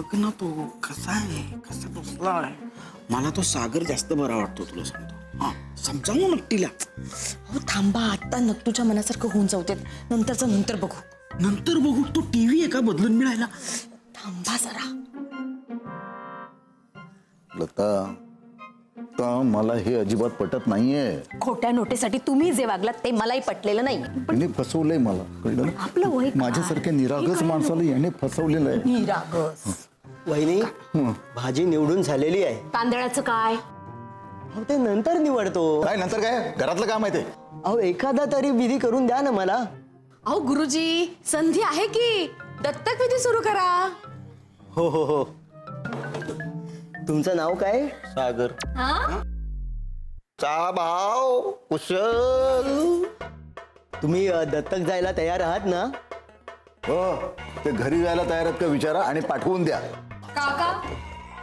बघ ना तू कसा आहे, कसा बसलाय. मला तो सागर जास्त बरा वाटतो, तुला सांगतो. हा समजावून नक्कीला. हो थांबा, आता नक्तूच्या मनासारखं होऊन जाऊ देत, नंतरचं नंतर बघू. नंतर बघू. तो टीव्ही आहे का बदलून मिळायला? थांबा जरा. लता, मला हे अजिबात पटत नाहीये. खोट्या नोटेसाठी तुम्ही जे वागलात ते मलाही पटलेलं नाही. याने फसवलंय मला, कळलं ना? आपलं वय काय? माझ्यासारख्या निरागस माणसाला याने फसवलेलं आहे. निरागस. वहिनी, भाजी निवडून झालेली आहे. तांदळाचं काय? अहो ते नंतर निवडतो. काय नंतर काय? घरातलं काम आहे ते. अहो एखादा तरी विधी करून द्या ना मला. अहो गुरुजी, संधी आहे की, दत्तक विधी सुरू करा. हो हो हो. तुमचं नाव काय? सागर. हा? चा भाव कुशल. तुम्ही दत्तक जायला तयार आहात ना? हो, ते घरी जायला तयार आहेत का विचारा आणि पाठवून द्या. काका,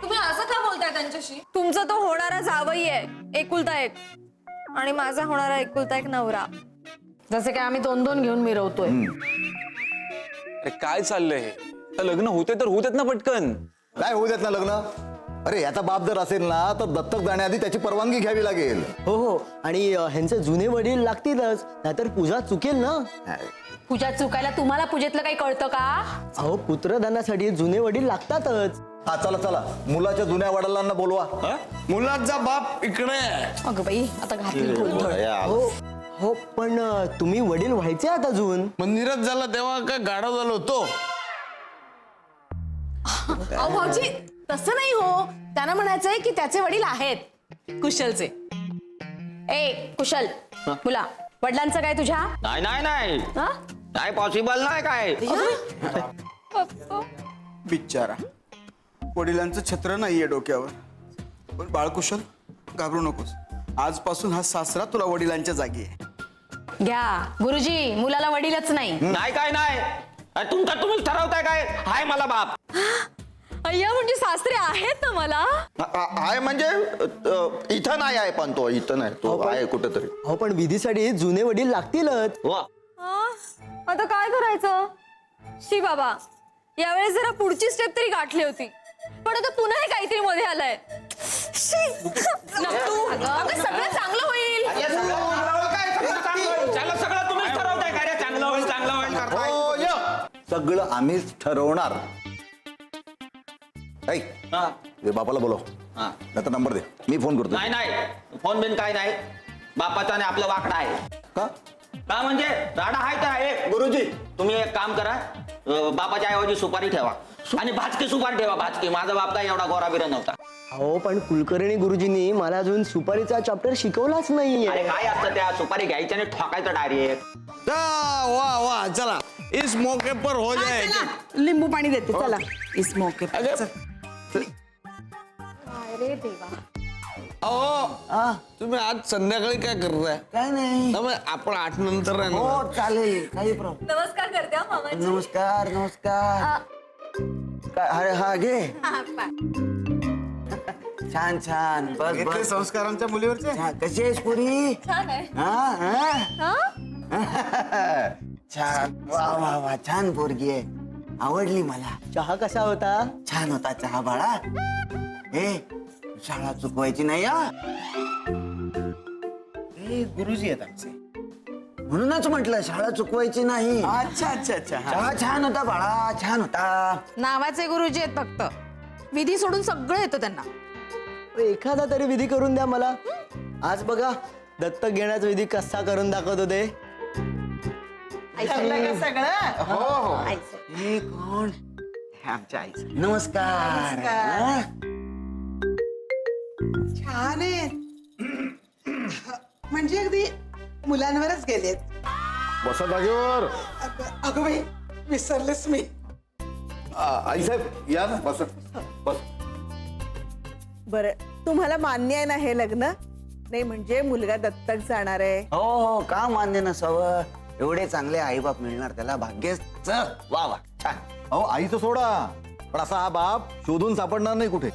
तुम्ही असं का बोलताय त्यांच्याशी? तुमचा तो होणारा जावई आहे, एकुलता एक, आणि माझा होणारा एकुलता एक नवरा. जसे काय आम्ही 2-2 घेऊन मिरवतोय. अरे काय चाललंय हे? तर लग्न होते तर होतेत ना पटकन. काय होऊ देत ना लग्न? अरे याचा बाप जर असेल ना तर दत्तक जाण्याआधी त्याची परवानगी घ्यावी लागेल. हो हो. आणि ह्यांचे जुने वडील लागतीलच, नाहीतर पूजा चुकेल ना. पूजा चुकायला तुम्हाला पूजेतलं काही कळतं का? अहो पुत्रदानासाठी जुने वडील लागतातच. हा चला चला, मुलाच्या जुन्या वडिलांना बोलवा. मुलाचा बाप इकडे. अगं बाई, आता घातली गोंधळ. हो हो, पण तुम्ही वडील व्हायचे आहात अजून. मंदिरात झाला तेव्हा काय गाडा झालो होतो. अहो भाऊजी, तसं नाही हो. त्यांना म्हणायचंय की त्याचे वडील आहेत, कुशलचे. ए कुशल, मुला वडिलांचं काय तुझ्या? नाही नाही नाही हा? नाही पॉसिबल नाही काय. बिचारा, वडिलांचं छत्र नाहीये डोक्यावर. पण बाळकुशल, घाबरू नकोस. आजपासून हा सासरा तुला वडिलांच्या जागी आहे. घ्या गुरुजी, मुलाला वडीलच नाही. नाही काय नाही. अरे तुमचा तुम्हीच ठरवताय काय. हाय मला बाप. अय्या, म्हणजे सासरे आहेत ना मला. आहे म्हणजे इथं नाही आहे, पण तो इथं नाही, तो आहे कुठेतरी. अहो पण विधीसाठी जुने वडील लागतीलच. वा. आता काय करायचं? शी बाबा, यावेळेस जरा पुढची स्टेप तरी गाठली होती, पण आता पुन्हा हे काहीतरी मध्ये आलंय. शी. नक्तू, अगं सगळं चांगलं होईल. चला सगळं तुम्हीच ठरवताय काय रे. चांगलं होईल चांगलं होईल करताय. हो, य. सगळं आम्हीच ठरवणार. ऐक, हा. ते बापाला बोलव. हा. त्याचा नंबर दे, मी फोन करतो. नाही नाही, फोन बिन काय नाही. बापाचा आणि आपलं वाकडा आहे. का? का म्हणजे राडा आहे तर आहे. गुरुजी तुम्ही एक काम करा, बापाच्या ऐवजी सुपारी ठेवा आणि भाजकी सुपारी ठेवा. भाजकी. माझा बाप काय एवढा गोरा बिरा नव्हता. अहो पण कुलकर्णी गुरुजींनी मला अजून सुपारीचा चॅप्टर शिकवलाच अरे नाहीये. काय असतं त्या सुपारी घ्यायची आणि ठोकायचं डायरेक्ट. वाह वाह, चला इस मौके पर हो जाए. लिंबू पाणी देते चला. इस मौके पर अरे, चल. अरे देवा. अहो तुम्ही आज संध्याकाळी काय करताय? काय नाही. त्यामुळे आपण 8 नंतर आहे ना. हो चालेल, काही प्रॉब्लेम. नमस्कार करते हा मामाजी. नमस्कार नमस्कार. काय अरे हा घे. छान छान. बस घेतले बस. संस्कार आमच्या मुलीवरचे. छान. कशी आहेस पुरी? छान आहे. हा हा. हा? छान. वा वा वा, छान पोरगी आहे, आवडली मला. चहा कसा होता? छान होता चहा बाळा. हे शाळा चुकवायची नाही हा. हे गुरुजी आहेत आमचे. म्हणूनच म्हटलं शाळा चुकवायची नाही. अच्छा अच्छा अच्छा. चहा छान होता बाळा, छान होता. नावाचे गुरुजी आहेत फक्त, विधी सोडून सगळं येतं त्यांना. एखादा तरी विधी करून द्या मला. आज बघा दत्तक घेण्याचा विधी कसा करून दाखवत होते. हो हो. हे कोण? हे आमच्या आईचं. नमस्कार. हा? छान आहे. म्हणजे अगदी मुलांवरच गेलेत. बसा जागेवर. अगं बाई, विसरलेच मी. आई साहेब या ना, बसा बस. बरं, तुम्हाला मान्य आहे ना हे लग्न? नाही म्हणजे मुलगा दत्तक जाणार आहे. हो हो, का मान्य नसावं? एवढे चांगले आईबाप मिळणार त्याला, भाग्यच. वा वा, छान. अहो आईचं सोडा, पण असा हा बाप शोधून सापडणार नाही कुठे.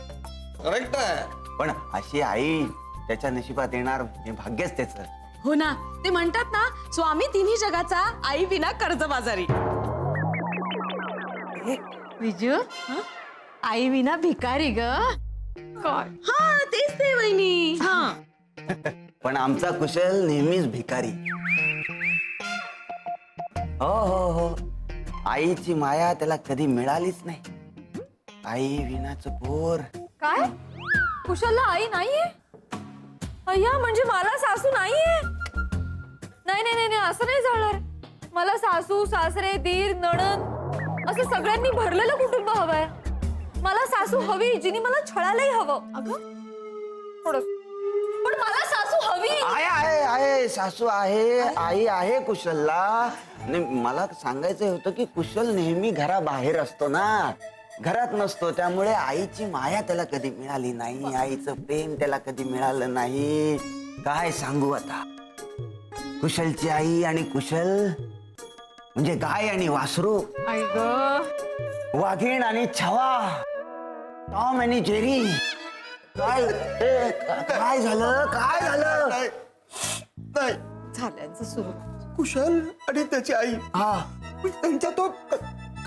करेक्ट आहे. पण अशी आई त्याच्या नशिबात येणार हे भाग्यच त्याचं. हो ना, ते म्हणतात ना, स्वामी तिन्ही जगाचा, आई विना कर्जबाजारी. विजू, आई विना भिकारी ग. हा तेच ते वहिनी. हा पण आमचा कुशल नेहमीच भिकारी. हो हो हो, आईची माया त्याला कधी मिळालीच नाही. आई विनाचं पोर. काय कुशलला आई नाहीये? अय्या, म्हणजे मला सासू नाहीये? नाही नाही नाही, असं नाही चालणार. मला सासू सासरे दीर नणंद असं सगळ्यांनी भरलेलं कुटुंब हवंय. मला सासू हवी जिनी मला छळायलाही हवं. अगं थोडं, पण मला सासू हवी. आहे सासू आहे, आई आहे कुशलला. नाही, मला सांगायचं होतं की कुशल नेहमी घराबाहेर असतो ना, घरात नसतो. त्यामुळे आईची माया त्याला कधी मिळाली नाही, आईचं प्रेम त्याला कधी मिळालं नाही. काय सांगू आता, कुशलची आई आणि कुशल म्हणजे गाय आणि वासरू, आई ग. वाघीण आणि छवा, टॉम आणि जेरी. काय काय झालं, काय झालं? नाही झाल्याचं सुरू. कुशल आणि त्याची आई, हा, पण त्यांच्या तो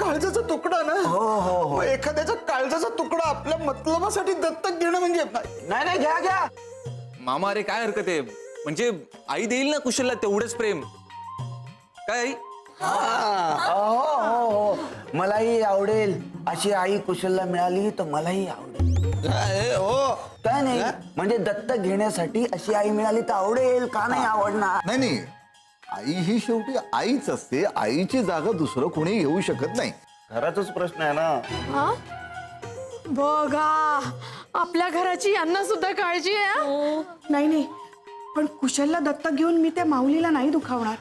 काळजाचा तुकडा ना. हो हो हो. मग एखाद्याचा काळजाचा तुकडा आपल्या मतलबासाठी दत्तक घेणं म्हणजे नाही नाही, घ्या घ्या. मामा अरे काय हरकत आहे, म्हणजे आई देईल ना कुशलला तेवढंच प्रेम. काय आई? हो हो हो, मलाही आवडेल अशी आई कुशलला मिळाली तर मलाही आवडेल. हो काय नाही, म्हणजे दत्तक घेण्यासाठी अशी आई मिळाली तर आवडेल, का नाही आवडणार? नाही नाही, आई ही शेवटी आईच असते. आईची जागा दुसरं कोणी घेऊ शकत नाही. घराचाच प्रश्न आहे ना. बघा आपल्या घराची यांना सुद्धा काळजी आहे. हा? नाही नाही, पण कुशलला दत्तक घेऊन मी त्या माऊलीला नाही दुखावणार.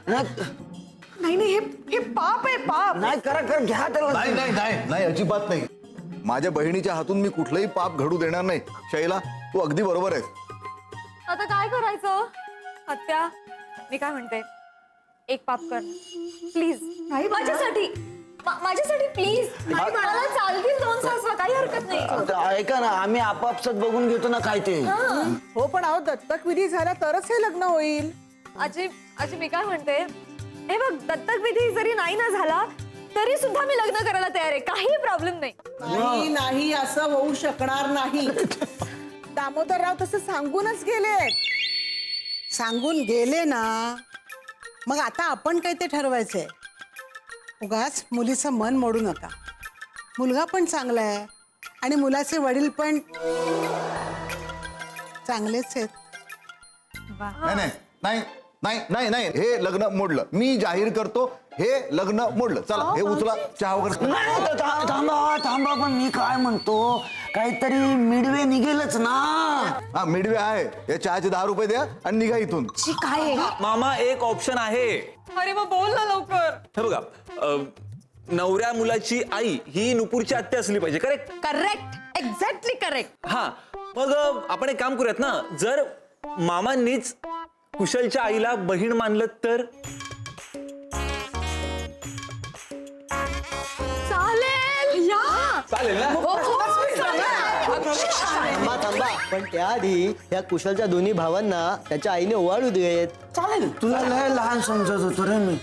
नाही नाही, हे पाप आहे, पाप. नाही, करा घ्या त्याला. नाही नाही नाही नाही, अजिबात नाही. माझ्या बहिणीच्या हातून मी कुठलंही पाप घडू देणार नाही. शैला, तू अगदी बरोबर आहेस. आता काय करायचं? आत्या, मी काय म्हणते, एक पाप कर प्लीज. नाही बाबा. माझ्यासाठी माझ्यासाठी प्लीज. मला चालतील 2 सासवा, काही हरकत नाही. आता ऐका ना, आम्ही आपापसात बघून घेतो ना काय ते. हो, पण अहो दत्तक विधी झाला तरच हे लग्न होईल. आजी आजी, मी काय म्हणते, हे बघ, दत्तक विधी जरी नाही ना झाला तरी सुद्धा मी लग्न करायला तयार आहे, काही प्रॉब्लेम नाही. नाही नाही, असं होऊ शकणार नाही. दामोदरराव तसं सांगूनच गेले. सांगून गेले ना, मग आता आपण काय ते ठरवायचंय. उगाच मुलीचं मन मोडू नका. मुलगा पण चांगला आहे आणि मुलाचे वडील पण चांगलेच आहेत. नाही नाही नाही नाही नाही नाही, हे लग्न मोडलं. मी जाहीर करतो, हे लग्न मोडलं. चला, हे उचला, चहा वगैरे. नाही तर थांबा थांबा, पण मी काय म्हणतो, काहीतरी मिडवे निघेलच ना. हा, मिडवे आहे. या चहाचे 10 रुपये द्या आणि निघा इथून. काय मामा एक ऑप्शन आहे. अरे मग बोल ना लवकर. हे बघा, नवऱ्या मुलाची आई ही नुपूरची आत्या असली पाहिजे. करेक्ट? Correct, exactly correct. हा, मग आपण एक काम करूयात ना, जर मामांनीच कुशलच्या आईला बहीण मानलं तर? चालेल. या चालेल ना? थांबा थांबा, पण त्याआधी या कुशलच्या दोन्ही भावांना त्याच्या आईने ओवाळू देत. चालेल, तुला लय लहान समजत होतो रे मी.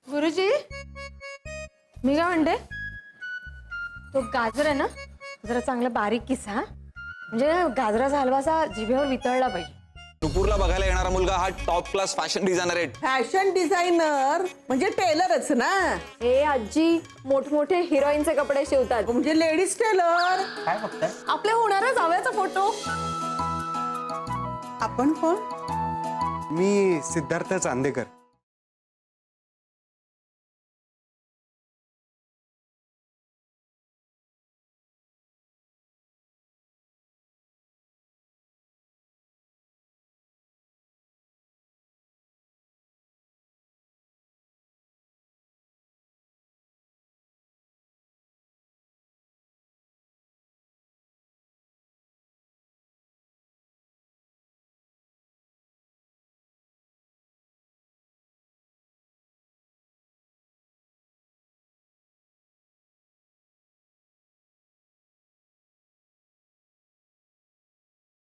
गुरुजी, मी काय म्हणते, तो गाजर आहे ना, जरा चांगला बारीक किसा, म्हणजे गाजराचा हलवासा जिभेवर वितळला पाहिजे. नुपूरला बघायला येणारा मुलगा हा टॉप क्लास फॅशन डिझायनर आहे. फॅशन डिझायनर म्हणजे टेलरच ना. हे आजी मोठमोठे हिरोईनचे कपडे शिवतात. म्हणजे लेडीज टेलर. काय बघताय? आपल्या होणारा जावयाचा फोटो. आपण कोण? मी सिद्धार्थ चांदेकर.